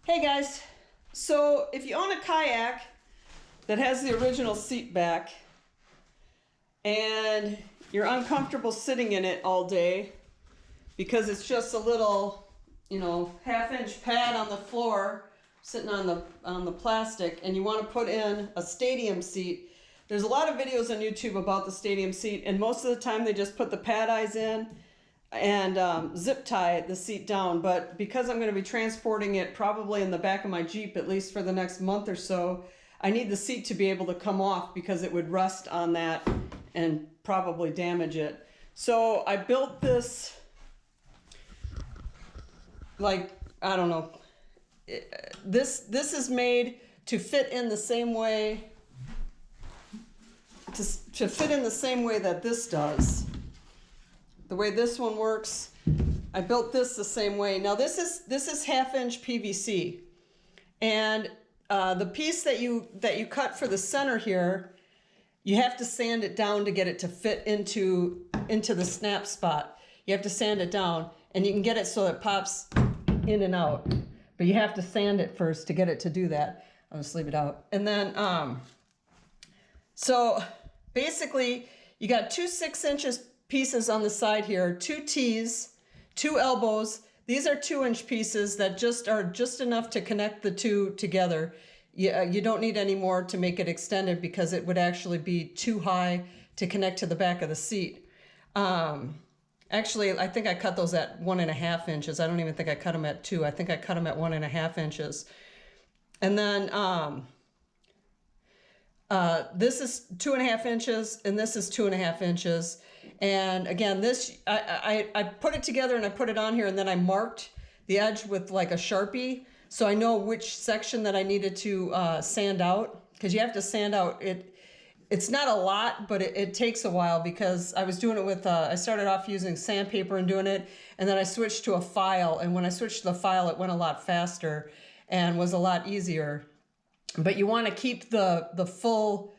Hey guys, so if you own a kayak that has the original seat back and you're uncomfortable sitting in it all day because it's just a little, half-inch pad on the floor sitting on the plastic, and you want to put in a stadium seat, there's a lot of videos on YouTube about the stadium seat, and most of the time they just put the pad eyes in and zip tie the seat down. But because I'm going to be transporting it probably in the back of my Jeep at least for the next month or so, I need the seat to be able to come off because it would rust on that and probably damage it. So I built this, this is made to fit in the same way, to fit in the same way that this does. The way this one works, I built this the same way. Now this is half-inch PVC, and the piece that you cut for the center here, you have to sand it down to get it to fit into the snap spot. You have to sand it down, and you can get it so it pops in and out, but you have to sand it first to get it to do that. I'll just leave it out. And then, so basically you got two 6-inch pieces on the side here, 2 T's, 2 elbows. These are 2-inch pieces that are just enough to connect the two together. You don't need any more to make it extended because it would actually be too high to connect to the back of the seat. Actually, I think I cut those at 1.5 inches. I don't even think I cut them at 2. I think I cut them at 1.5 inches. And then this is 2.5 inches, and this is 2.5 inches. And again, this, I put it together and I put it on here, and then I marked the edge with like a Sharpie, so I know which section that I needed to sand out, because you have to sand out it. It's not a lot, but it takes a while, because I was doing it with, I started off using sandpaper and doing it, and then I switched to a file, and when I switched to the file, it went a lot faster and was a lot easier. But you want to keep the full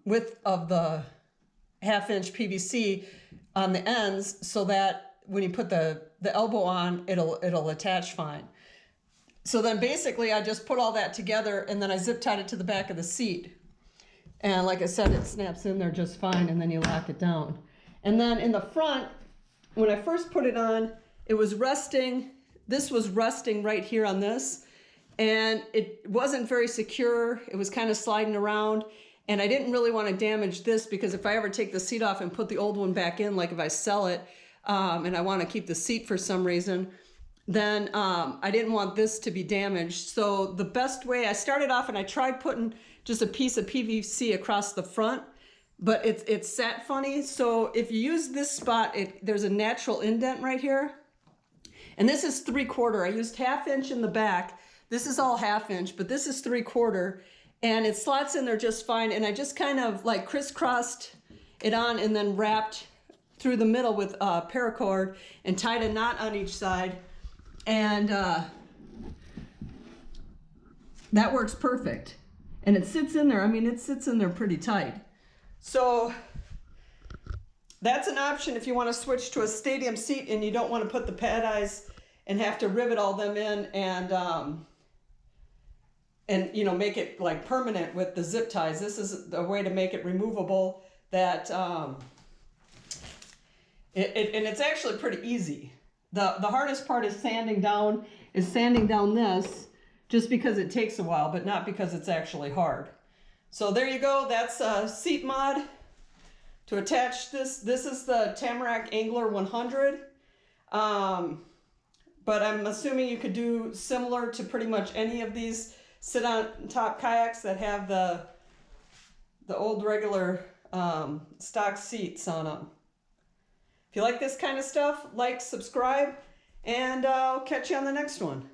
width of the half-inch PVC on the ends, so that when you put the elbow on, it'll attach fine. So then basically I just put all that together, and then I zip tied it to the back of the seat. And like I said, it snaps in there just fine, and then you lock it down. And then in the front, when I first put it on, it was resting. This was resting right here on this, and it wasn't very secure. It was kind of sliding around. And I didn't really want to damage this, because if I ever take the seat off and put the old one back in, like if I sell it and I want to keep the seat for some reason, then I didn't want this to be damaged. So the best way, I started off and I tried putting just a piece of PVC across the front, but it sat funny. So if you use this spot, there's a natural indent right here. And this is 3/4. I used 1/2 inch in the back. This is all 1/2 inch, but this is 3/4. And it slots in there just fine. And I just kind of like crisscrossed it on and then wrapped through the middle with paracord and tied a knot on each side. And that works perfect. And it sits in there. I mean, it sits in there pretty tight. So that's an option if you want to switch to a stadium seat and you don't want to put the pad eyes and have to rivet all them in and make it like permanent with the zip ties. This is a way to make it removable that and it's actually pretty easy. The hardest part is sanding down this, just because it takes a while, but not because it's actually hard. So there you go. That's a seat mod to attach this. This is the Tamarack Angler 100. But I'm assuming you could do similar to pretty much any of these sit-on-top kayaks that have the old regular stock seats on them. If you like this kind of stuff, like, subscribe, and I'll catch you on the next one.